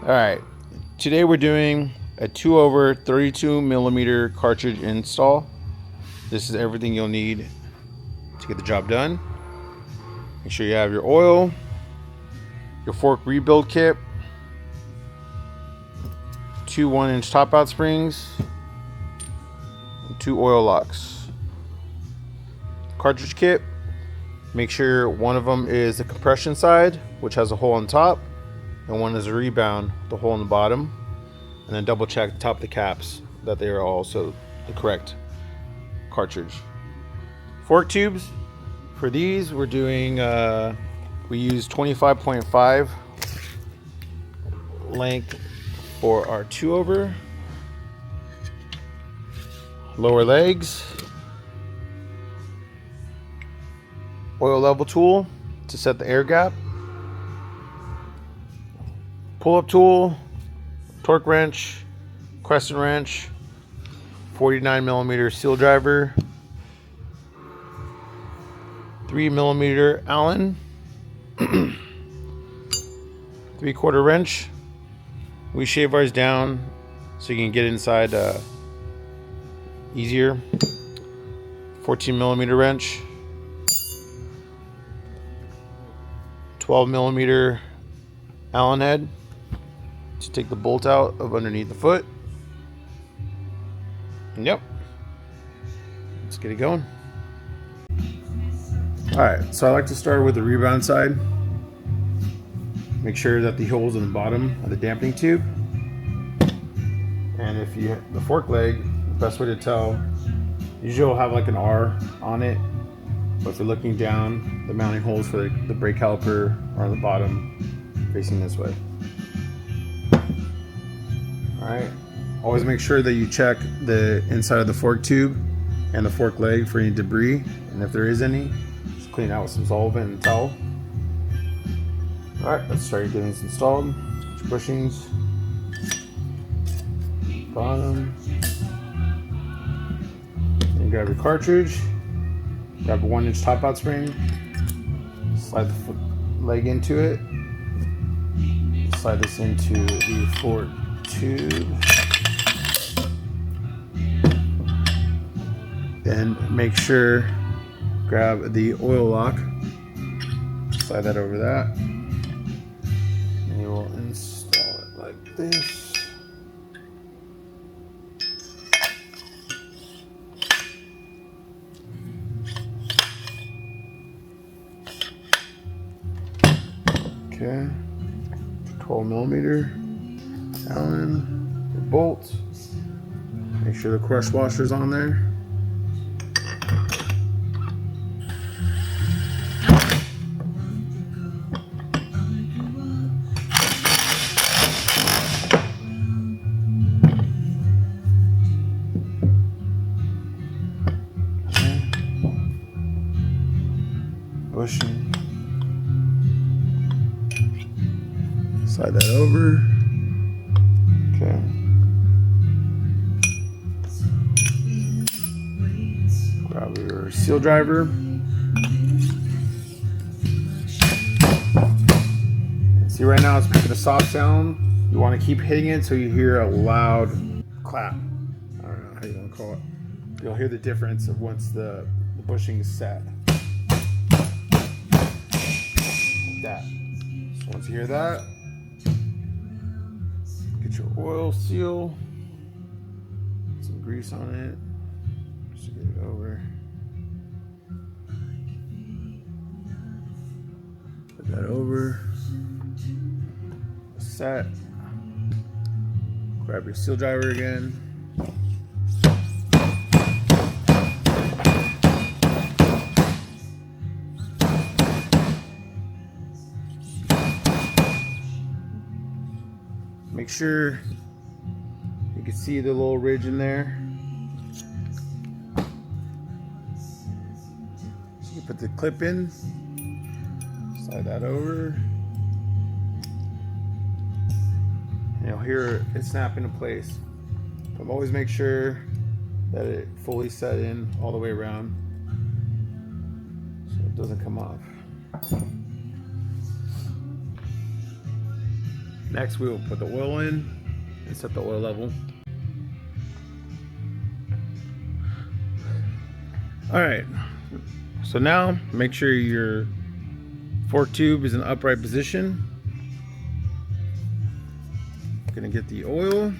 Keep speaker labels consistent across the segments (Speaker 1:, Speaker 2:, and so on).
Speaker 1: All right, today we're doing a 2/32 32mm cartridge install. This is everything you'll need to get the job done. Make sure you have your oil, your fork rebuild kit, 2 1-inch top out springs, and 2 oil locks. Cartridge kit, make sure one of them is the compression side, which has a hole on top, and one is a rebound, the hole in the bottom. And then double check the top of the caps that they are also the correct cartridge. Fork tubes, for these we're doing we use 25.5 length for our 2/over. Lower legs, oil level tool to set the air gap, pull-up tool, torque wrench, crescent wrench, 49mm seal driver, 3mm Allen, 3/4 wrench. We shave ours down so you can get inside easier. 14mm wrench, 12mm Allen head to take the bolt out of underneath the foot. Yep, let's get it going. Alright, so I like to start with the rebound side. Make sure that the hole's in the bottom of the dampening tube. And if you the fork leg, the best way to tell, usually will have like an R on it, but if you're looking down, the mounting holes for the brake caliper are on the bottom, facing this way. Alright, always make sure that you check the inside of the fork tube and the fork leg for any debris, and if there is any, just clean out with some solvent and towel. Alright, let's start getting this installed. Get your bushings, bottom, then grab your cartridge, grab a 1-inch top out spring, slide the foot leg into it, slide this into the fork tube, then make sure grab the oil lock, slide that over that, and you will install it like this. Okay, 12mm Allen, the bolt. Make sure the crush washer's on there. Bushing. Slide that over. Okay. Grab your seal driver. See, right now it's making a soft sound. You want to keep hitting it so you hear a loud clap. I don't know how you want to call it. You'll hear the difference of once the bushing is set. Like that. So once you hear that, get your oil seal, put some grease on it, just to get it over. Put that over. Set. Grab your seal driver again. Make sure you can see the little ridge in there. So you put the clip in, slide that over, and you'll hear it snap into place. But always make sure that it fully set in all the way around so it doesn't come off. Next, we will put the oil in and set the oil level. All right, so now make sure your fork tube is in upright position. I'm gonna get the oil.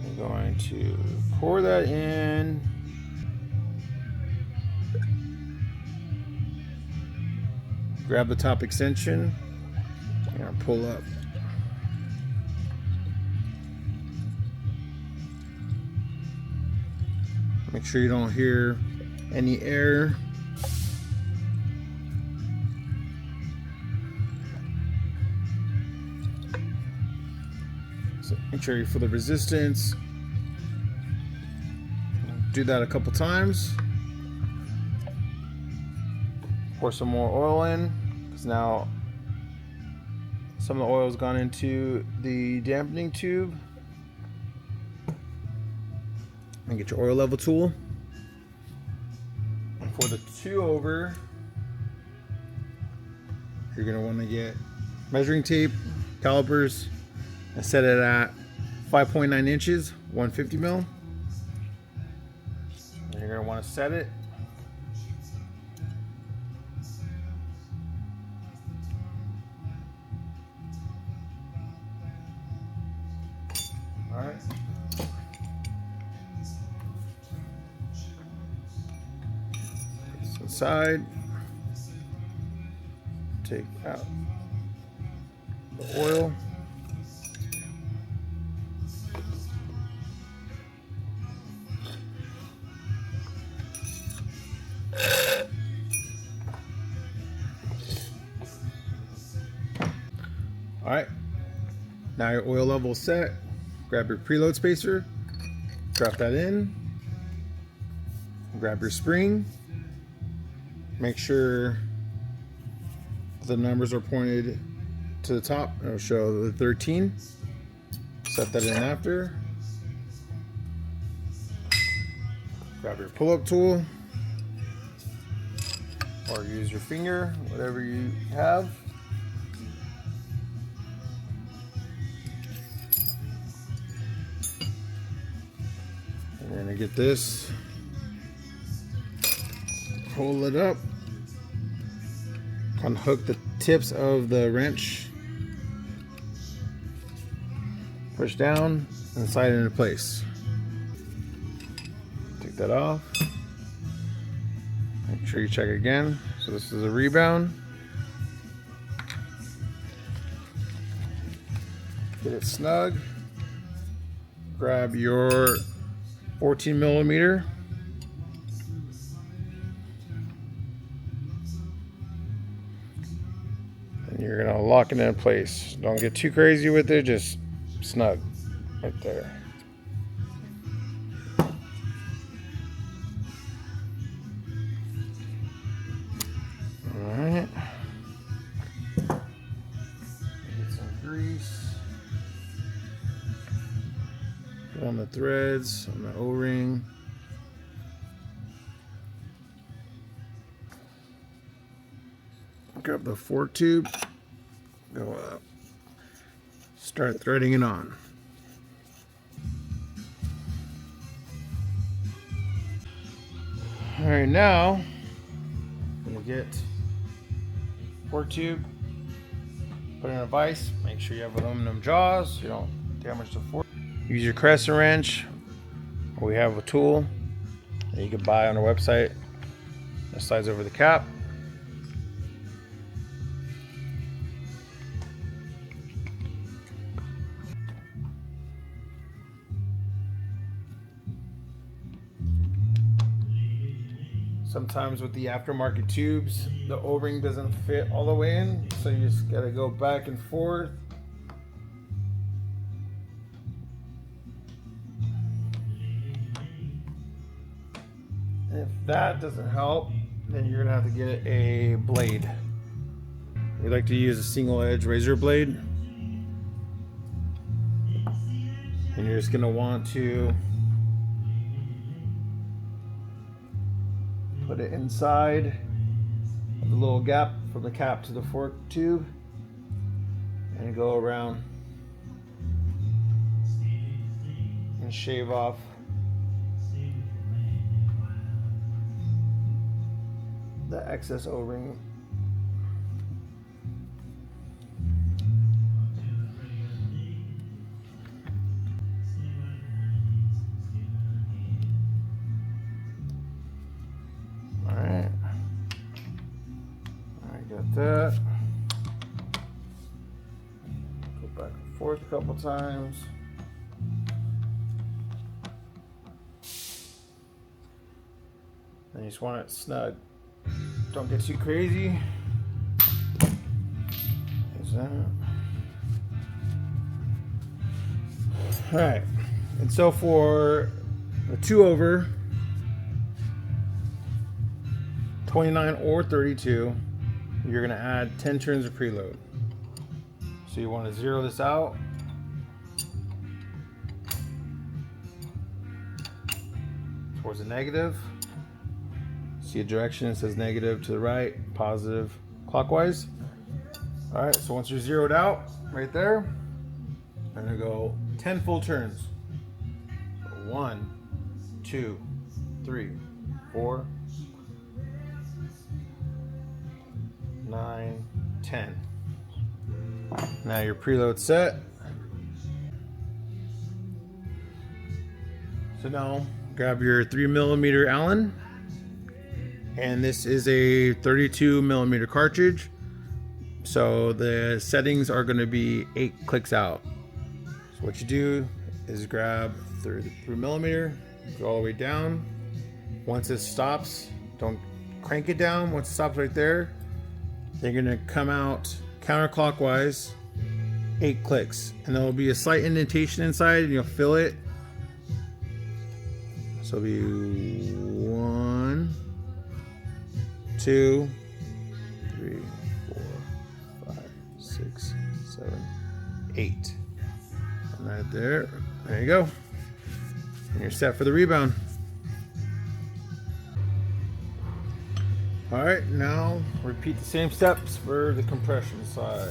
Speaker 1: I'm going to pour that in. Grab the top extension and pull up. Make sure you don't hear any air. So make sure you feel the resistance. Do that a couple times. Pour some more oil in, because now some of the oil has gone into the dampening tube. And get your oil level tool. And for the 2-over, you're going to want to get measuring tape, calipers, and set it at 5.9 inches, 150 mil. And you're going to want to set it. All right. Side, take out the oil, all right, now your oil level is set. Grab your preload spacer, drop that in, grab your spring. Make sure the numbers are pointed to the top. It'll show the 13. Set that in after. Grab your pull-up tool, or use your finger, whatever you have. And then I get this. Pull it up, unhook the tips of the wrench, push down, and slide it into place. Take that off. Make sure you check again. So this is a rebound. Get it snug. Grab your 14 millimeter. You're gonna lock it in place. Don't get too crazy with it, just snug right there. Alright. Get some grease. Put on the threads, on the O-ring. Grab the fork tube. Go up, start threading it on. All right, now I'm gonna get fork tube, put it in a vise. Make sure you have aluminum jaws, you don't damage the fork. Use your crescent wrench, or we have a tool that you can buy on our website that slides over the cap. Sometimes with the aftermarket tubes, the O-ring doesn't fit all the way in, so you just gotta go back and forth. And if that doesn't help, then you're gonna have to get a blade. We like to use a single edge razor blade. And you're just gonna want to put it inside the little gap from the cap to the fork tube, and go around and shave off the excess O-ring. Alright, I got that. Go back and forth a couple times. Then you just want it snug. Don't get too crazy. There's that. Alright, and so for the 2 over, 29 or 32, you're going to add 10 turns of preload. So you want to zero this out. Towards the negative. See a direction, it says negative to the right, positive clockwise. All right, so once you're zeroed out right there, I'm gonna go 10 full turns. 1, 2, 3, 4, 9, 10. Now your preload set. So now grab your 3mm Allen. And this is a 32mm cartridge. So the settings are going to be 8 clicks out. So what you do is grab 3mm, go all the way down. Once it stops, don't crank it down. Once it stops right there, they're going to come out counterclockwise 8 clicks. And there will be a slight indentation inside and you'll fill it. So it'll be 1, 2, 3, 4, 5, 6, 7, 8. And right there. There you go. And you're set for the rebound. Alright, now repeat the same steps for the compression side.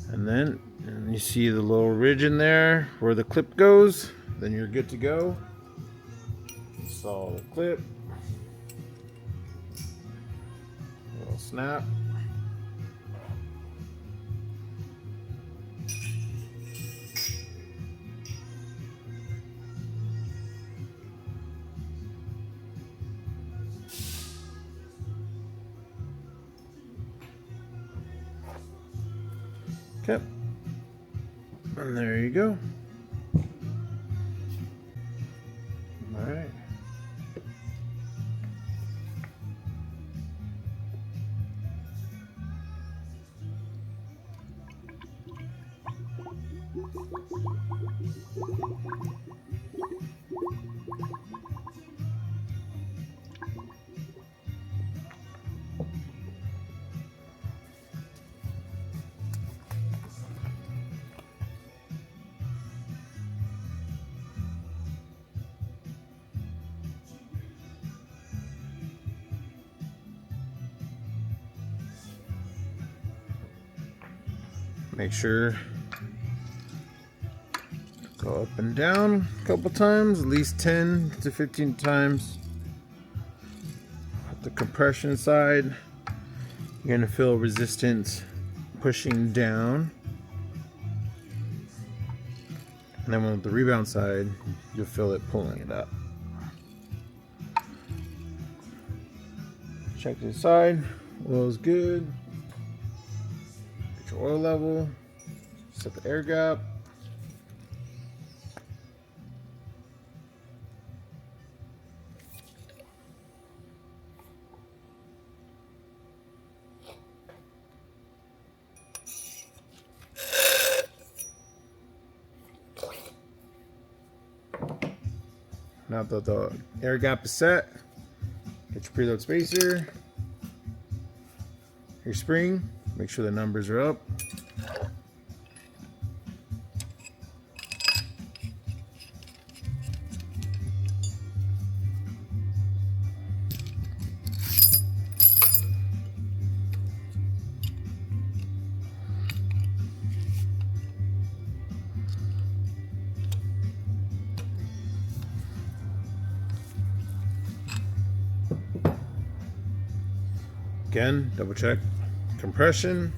Speaker 1: And then you see the little ridge in there where the clip goes, then you're good to go. Install the clip. A little snap. Okay. And there you go. All right. Make sure go up and down a couple times, at least 10 to 15 times. At the compression side, you're gonna feel resistance pushing down. And then with the rebound side, you'll feel it pulling it up. Check the side, oil's good. Get your oil level, set the air gap. Now that the air gap is set, get your preload spacer, your spring, make sure the numbers are up. Again, double check compression.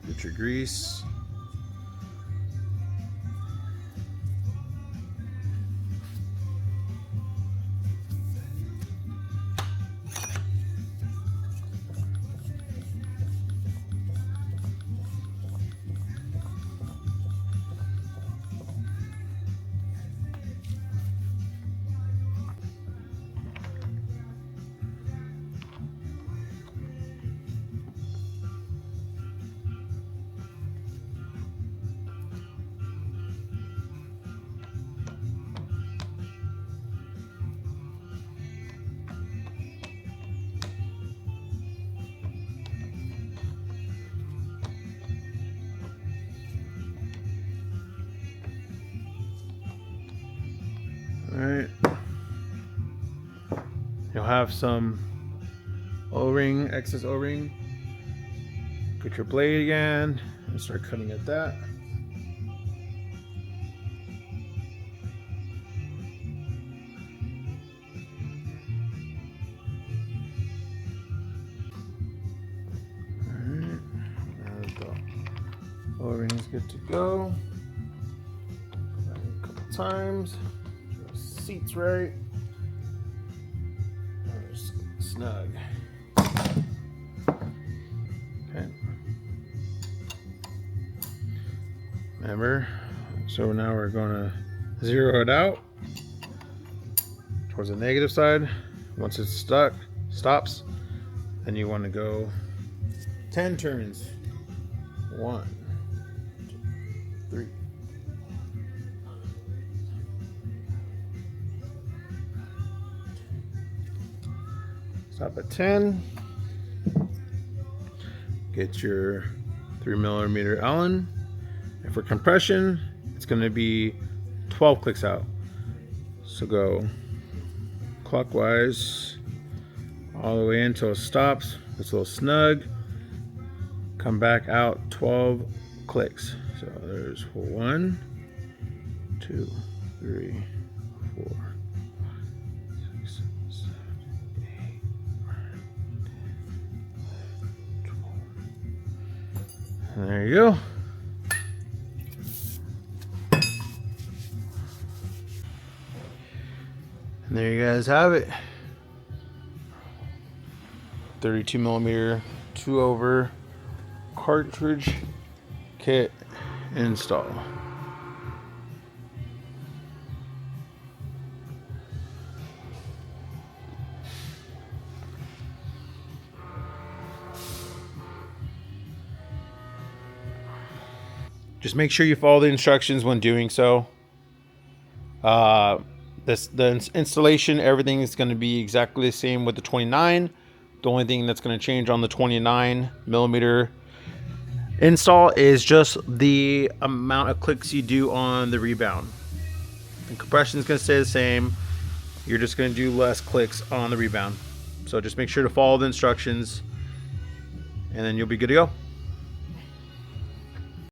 Speaker 1: Get your grease. Alright, you'll have some O-ring, excess O-ring. Get your blade again and start cutting at that. Alright, now the O-ring is good to go. Go back a couple times. Seats right. Snug. Okay. Remember, so now we're going to zero it out towards the negative side. Once it's stops, then you want to go 10 turns. 1, 2, 3. Stop at 10. Get your 3mm Allen. And for compression, it's going to be 12 clicks out. So go clockwise all the way until it stops. It's a little snug. Come back out 12 clicks. So there's 1, 2, 3, 4, 6, 7, 8, 9, 12. There you go. And there you guys have it. 32 millimeter 2-over cartridge kit install. Just make sure you follow the instructions when doing so. The installation, everything is going to be exactly the same with the 29. The only thing that's going to change on the 29 millimeter install is just the amount of clicks you do on the rebound. The compression is going to stay the same. You're just going to do less clicks on the rebound. So just make sure to follow the instructions and then you'll be good to go.